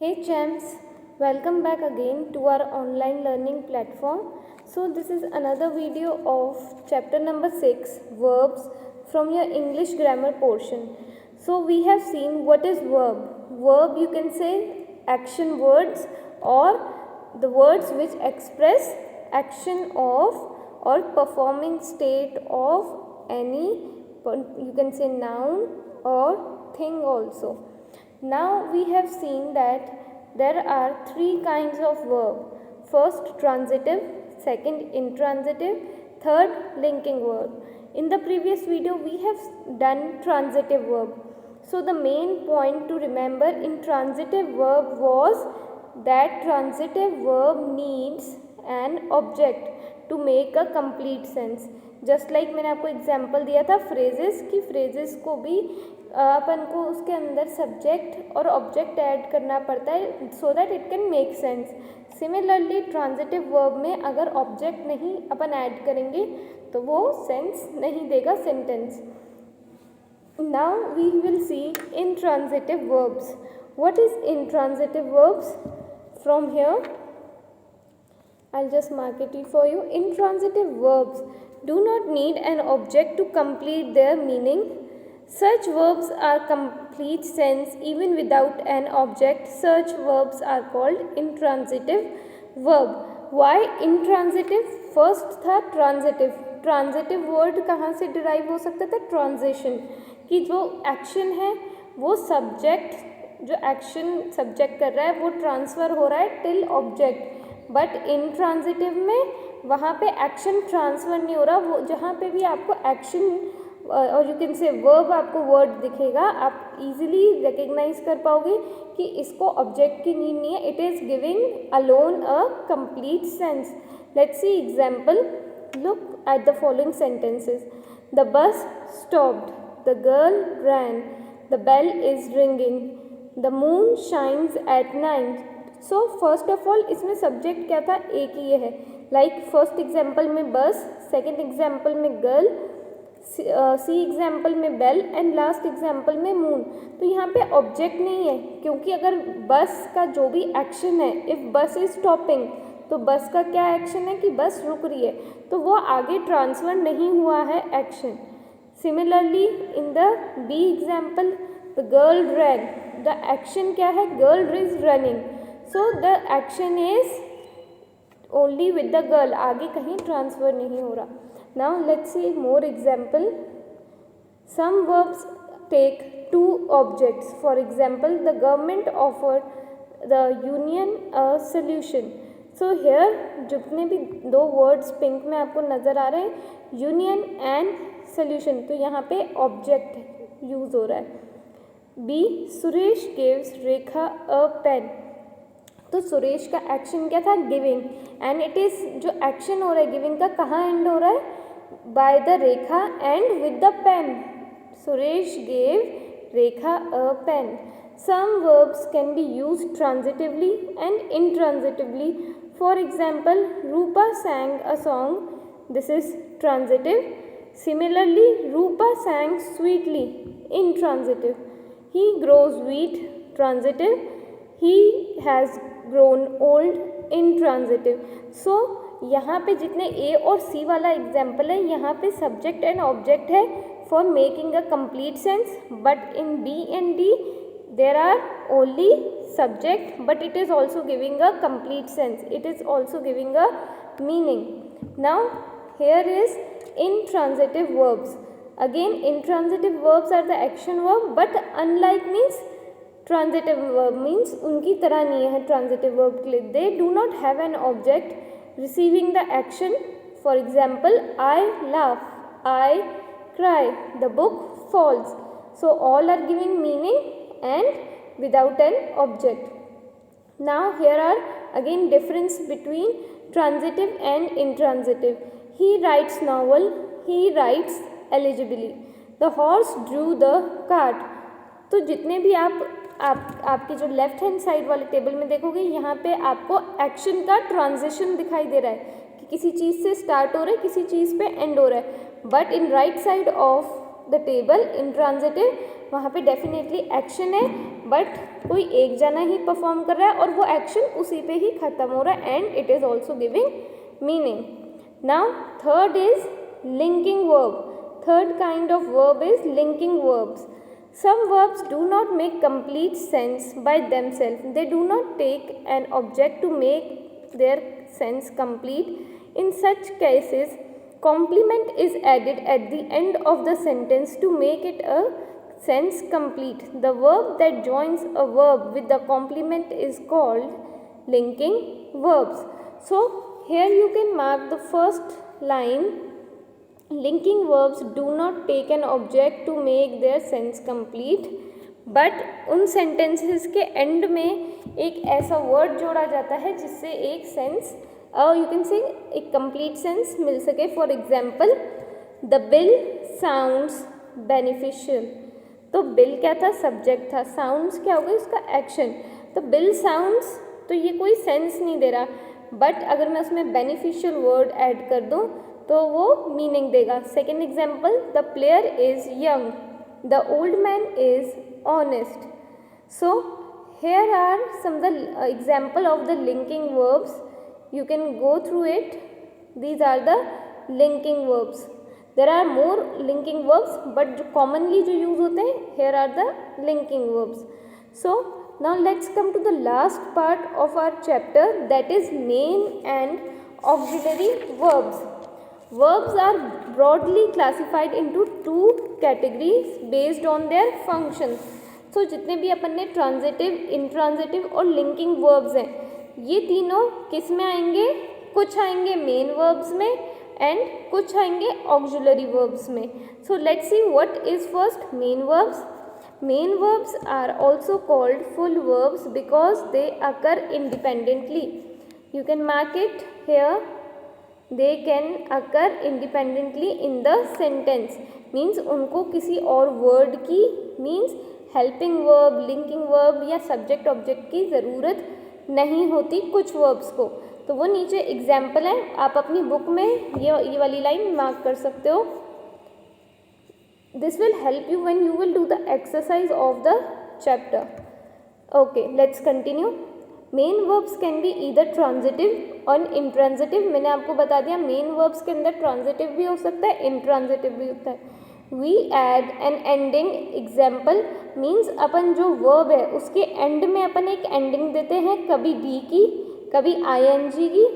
Hey champs, welcome back again to our online learning platform. So this is another video of chapter number 6, verbs, from your English grammar portion. So we have seen what is verb. Verb, you can say action words or the words which express action of or performing state of any, you can say noun or thing also. Now we have seen that there are three kinds of verb. First transitive, second intransitive, third linking verb. In the previous video we have done transitive verb. So the main point to remember in transitive verb was that transitive verb needs an object to make a complete sense. Just like मैंने आपको example दिया था phrases की, phrases को भी अपन को उसके अंदर सब्जेक्ट और ऑब्जेक्ट ऐड करना पड़ता है so that it can make sense. Similarly transitive verb में अगर ऑब्जेक्ट नहीं अपन ऐड करेंगे तो वो सेंस नहीं देगा sentence. Now we will see intransitive verbs. What is intransitive verbs? From here I'll just mark it for you. Intransitive verbs do not need an object to complete their meaning. Such verbs are complete sense even without an object. Such verbs are called intransitive verb. Why intransitive? First था transitive. Transitive word कहाँ से derive हो सकता था? Transition, कि जो action है वो subject, जो action subject कर रहा है वो transfer हो रहा है till object. बट इंट्रांजिटिव में वहाँ पे एक्शन ट्रांसफ़र नहीं हो रहा. वो जहाँ पे भी आपको एक्शन और यू कैन से वर्ब आपको वर्ड दिखेगा आप इजीली रिकग्नाइज कर पाओगे कि इसको ऑब्जेक्ट की नीड नहीं है. It is giving alone a complete sense. Let's see example. Look at the following sentences. The bus stopped, the girl ran, the bell is ringing, the moon shines at night. So first of all इसमें subject क्या था? एक ही है. Like first example में बस, second example में girl, सी example में bell and last example में मून. तो यहाँ पे ऑब्जेक्ट नहीं है क्योंकि अगर बस का जो भी एक्शन है, इफ़ बस इज स्टॉपिंग, तो बस का क्या एक्शन है कि बस रुक रही है, तो वो आगे ट्रांसफ़र नहीं हुआ है action. Similarly in the B example the girl ran, the action क्या है? Girl is running. So the action is only with the girl, आगे कहीं ट्रांसफ़र नहीं हो रहा. Now let's see more example. Some verbs take two objects. For example, the government offered the union a solution. So here जितने भी दो words pink में आपको नज़र आ रहे हैं, union and solution, तो यहाँ पे object यूज़ हो रहा है. B. Suresh gives Rekha a pen. तो सुरेश का एक्शन क्या था? गिविंग. एंड इट इज़ जो एक्शन हो रहा है गिविंग का कहाँ एंड हो रहा है? By the Rekha and with the pen. Suresh gave Rekha a pen. Some verbs can be use transitively and intransitively. For example Rupa sang a song, this is transitive. Similarly Rupa sang sweetly, intransitive. He grows wheat, transitive. He has grown old, intransitive. So यहाँ पे जितने ए और सी वाला example है यहाँ पे subject and object है for making a complete sense. But in B and D there are only subject but it is also giving a complete sense. It is also giving a meaning. Now here is intransitive verbs. Again intransitive verbs are the action verb but unlike means transitive verb means उनकी तरह नहीं है transitive verb के लिए. They do not have an object receiving the action. For example I laugh, I cry, the book falls. So all are giving meaning and without an object. Now here are again difference between transitive and intransitive. He writes novel, he writes eligibly. The horse drew the cart. तो जितने भी आपकी जो left hand side वाले table में देखोगे यहाँ पे आपको एक्शन का ट्रांजिशन दिखाई दे रहा है कि किसी चीज़ से स्टार्ट हो रहा है, किसी चीज़ पे एंड हो रहा है. But in right side of the table intransitive वहाँ पे डेफिनेटली एक्शन है बट कोई एक जना ही परफॉर्म कर रहा है और वो एक्शन उसी पे ही ख़त्म हो रहा है and it is also giving meaning. Now third is linking verb. Third kind of verb is linking verbs. Some verbs do not make complete sense by themselves. They do not take an object to make their sense complete. In such cases, complement is added at the end of the sentence to make it a sense complete. The verb that joins a verb with the complement is called linking verbs. So, here you can mark the first line. Linking verbs do not take an object to make their sense complete, but उन sentences के end में एक ऐसा word जोड़ा जाता है जिससे एक sense you can say एक complete sense मिल सके. For example, the bill sounds beneficial. तो bill क्या था? subject था. sounds क्या होगा? इसका action. तो bill sounds तो ये कोई sense नहीं दे रहा, but अगर मैं उसमें beneficial word add कर दूँ तो वो मीनिंग देगा. Second example, the player is young, the old man is honest. So here are some the example of the linking verbs. You can go through it. These are the linking verbs. There are more linking verbs but जो commonly जो use होते हैं, here are the linking verbs. So now let's come to the last part of our chapter, that is main and auxiliary verbs. Verbs are broadly classified into two categories based on their functions. So जितने भी अपन ने transitive, intransitive और linking verbs हैं, ये तीनों किस में आएंगे? कुछ आएंगे मेन वर्ब्स में एंड कुछ आएंगे ऑक्सिलरी वर्ब्स में. So let's see what is first main verbs. Main verbs are also called full verbs because they occur independently. You can mark it here. They can occur independently in the sentence. Means उनको किसी और word की means helping verb, linking verb या subject object की ज़रूरत नहीं होती कुछ verbs को. तो वो नीचे example है, आप अपनी book में ये वाली line mark कर सकते हो. This will help you when you will do the exercise of the chapter. Okay, let's continue. Main verbs can be either transitive और इंट्रांजिटिव. मैंने आपको बता दिया मेन वर्ब्स के अंदर ट्रांजिटिव भी हो सकता है, इंट्रांजिटिव भी होता है. We add an ending. Example means अपन जो वर्ब है उसके एंड में अपन एक एंडिंग देते हैं, कभी डी की, कभी आईएनजी की,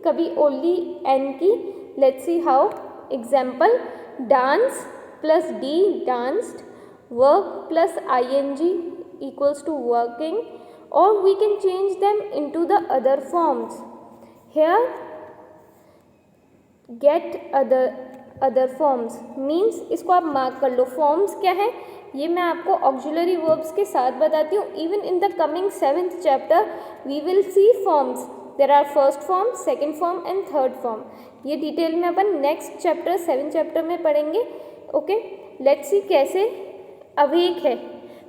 कभी ओनली एन की. Let's see how. Example, dance plus D danced, work plus ING equals to working. Or we can change them into the other forms. Here get other forms means इसको आप mark कर लो. Forms क्या है ये मैं आपको auxiliary verbs के साथ बताती हूँ. Even in the coming 7th chapter we will see forms. There are first form, second form and third form. ये डिटेल में अपन नेक्स्ट चैप्टर 7th चैप्टर में पढ़ेंगे. ओके, लेट्स सी कैसे अवेक है.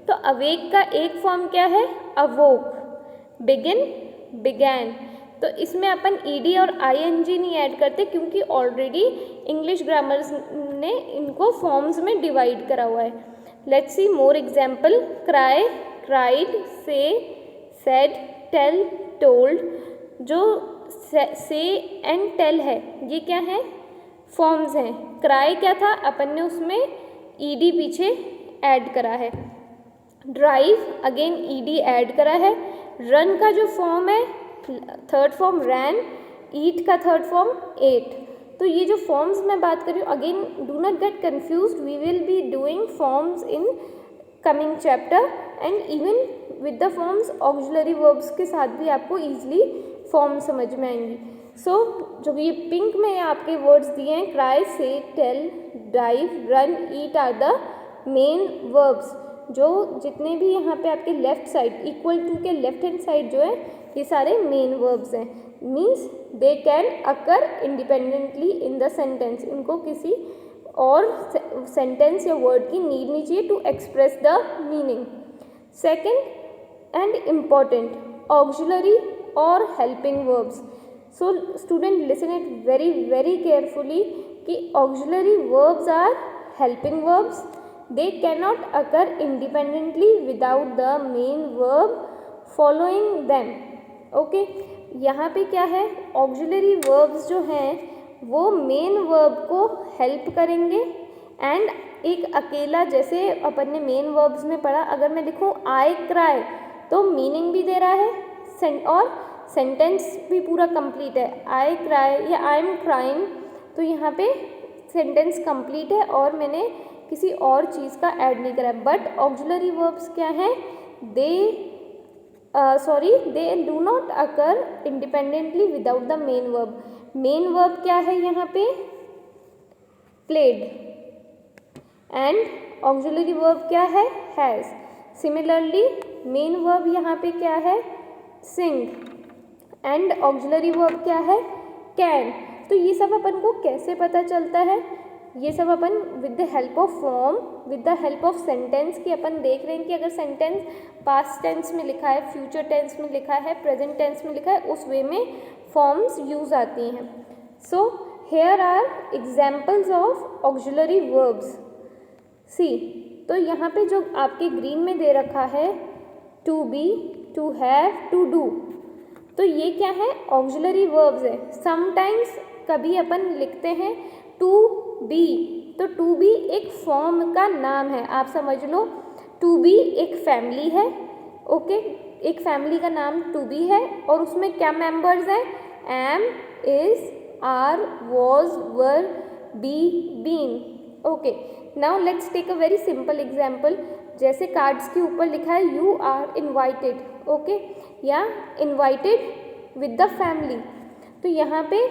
तो अवेक का एक फॉर्म क्या है? अवोक. Begin, began. तो इसमें अपन ईडी और आईएनजी नहीं ऐड करते क्योंकि ऑलरेडी इंग्लिश ग्रामर्स ने इनको फॉर्म्स में डिवाइड करा हुआ है. Let's see more example. Cry, cried, से, सेड, टेल, टोल्ड. जो से एंड टेल है ये क्या है? फॉर्म्स हैं. क्राई क्या था? अपन ने उसमें ईडी पीछे ऐड करा है. ड्राइव अगेन ईडी ऐड करा है. रन का जो फॉर्म है थर्ड फॉर्म रैन. ईट का थर्ड फॉर्म एट. तो ये जो फॉर्म्स मैं बात कर रही हूँ, again do not get confused, we will be doing forms in coming chapter and even with the forms auxiliary verbs के साथ भी आपको ईजिली फॉर्म समझ में आएंगी. सो जो ये पिंक में आपके वर्ड्स दिए हैं, cry, say, tell, drive, run, eat are the main verbs. जो जितने भी यहाँ पे आपके लेफ्ट साइड इक्वल टू के लेफ्ट हैंड साइड जो है ये सारे मेन वर्ब्स हैं. Means they can occur independently in the sentence. इनको किसी और सेंटेंस या वर्ड की नीड नहीं चाहिए to express the meaning. Second and important, auxiliary और helping verbs. So student listen it very very carefully कि auxiliary verbs are helping verbs. They cannot occur independently without the main verb following them. Okay, यहाँ पे क्या है, auxiliary verbs जो हैं वो main verb को हेल्प करेंगे एंड एक अकेला, जैसे अपन ने मेन वर्ब्स में पढ़ा, अगर मैं लिखूँ आई क्राई तो मीनिंग भी दे रहा है और सेंटेंस भी पूरा कंप्लीट है। आई क्राई या आई एम क्राइंग, तो यहाँ पे सेंटेंस कंप्लीट है और मैंने किसी और चीज़ का ऐड नहीं करा। बट ऑक्सिलरी वर्ब्स क्या हैं, दे do not occur independently without the main verb. Main verb क्या है यहाँ पे, प्लेड, एंड ऑक्सिलरी वर्ब क्या है, हैज़। सिमिलरली मेन वर्ब यहाँ पे क्या है, सिंग, एंड ऑक्सिलरी वर्ब क्या है, कैन। तो ये सब अपन को कैसे पता चलता है, ये सब अपन with the help of form, with the help of sentence, कि अपन देख रहे हैं कि अगर सेंटेंस पास्ट टेंस में लिखा है, फ्यूचर टेंस में लिखा है, प्रेजेंट टेंस में लिखा है, उस वे में फॉर्म्स यूज आती हैं। So here are examples of auxiliary verbs. See, तो यहाँ पे जो आपके ग्रीन में दे रखा है, to be, to have, to do, तो ये क्या है, ऑक्सिलरी वर्ब्स है। समटाइम्स कभी अपन लिखते हैं टू बी, तो टू बी एक फॉर्म का नाम है, आप समझ लो। टू बी एक फैमिली है, ओके, एक फैमिली का नाम टू बी है और उसमें क्या मेंबर्स हैं, am, is, are, was, were, be, been. Okay, now let's take a very simple example. जैसे कार्ड्स के ऊपर लिखा है यू आर इन्वाइटेड, ओके, या इन्वाइटेड विद द फैमिली, तो यहाँ पे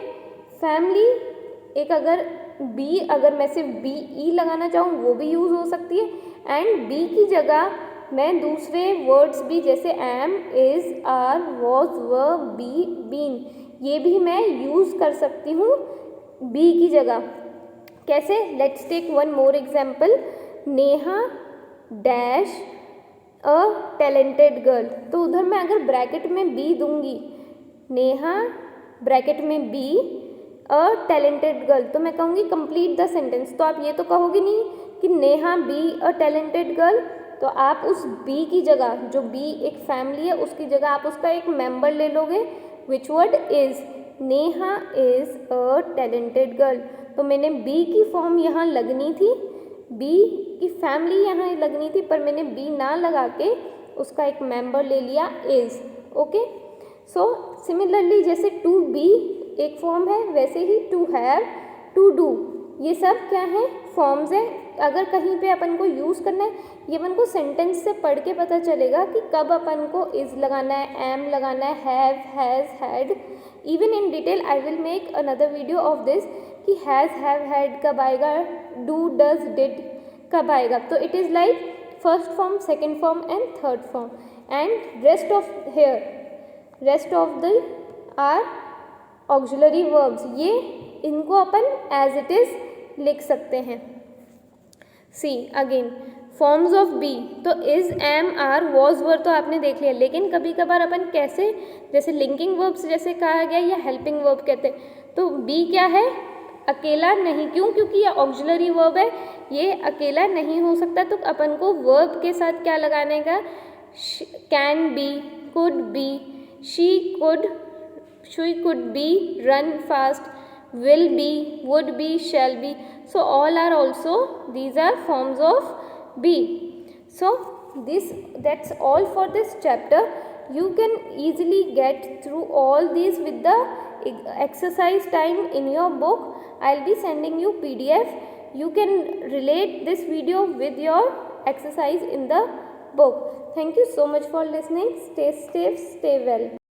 फैमिली एक, अगर बी, अगर मैं सिर्फ बी ई लगाना चाहूँ वो भी यूज़ हो सकती है, एंड बी की जगह मैं दूसरे वर्ड्स भी, जैसे am, is, are, was, were, be, been, ये भी मैं यूज़ कर सकती हूँ बी की जगह। कैसे, let's take one more example. Neha dash a talented girl, तो उधर मैं अगर ब्रैकेट में बी दूंगी, नेहा ब्रैकेट में बी अ टैलेंटेड गर्ल, तो मैं कहूँगी कंप्लीट द सेंटेंस। तो आप ये तो कहोगे नहीं कि Neha B a talented girl, तो आप उस बी की जगह, जो बी एक फैमिली है, उसकी जगह आप उसका एक मेंबर ले लोगे, which word is, Neha is a talented girl. तो मैंने बी की फॉर्म यहाँ लगनी थी, बी की फैमिली यहाँ लगनी थी, पर मैंने बी ना लगा के उसका एक मेंबर ले लिया, इज। ओके, सो सिमिलरली जैसे टू बी एक फॉर्म है, वैसे ही टू हैव, टू डू, ये सब क्या है, फॉर्म्स हैं। अगर कहीं पे अपन को यूज़ करना है, ये अपन को सेंटेंस से पढ़ के पता चलेगा कि कब अपन को इज लगाना है, एम लगाना है, have, has, had. Even in detail I will make another video of this कि हैज़, हैव, हैड कब आएगा, डू, डज, डिड कब आएगा। तो it is like first form, second form and third form, and rest of here, rest of the are auxiliary verbs. ये इनको अपन as it is लिख सकते हैं। See again forms of be, तो is, am, are, was, were तो आपने देख लिया, लेकिन कभी कभार अपन कैसे, जैसे लिंकिंग वर्ब्स जैसे कहा गया या हेल्पिंग वर्ब कहते हैं, तो बी क्या है, अकेला नहीं, क्यों, क्योंकि ये ऑक्सिलरी वर्ब है, ये अकेला नहीं हो सकता, तो अपन को वर्ब के साथ क्या लगाने का, can be, could be, she could be, run fast, will be, would be, shall be. So all are also, these are forms of be. So that's all for this chapter. You can easily get through all these with the exercise time in your book. I'll be sending you PDF. You can relate this video with your exercise in the book. Thank you so much for listening. Stay safe, stay well.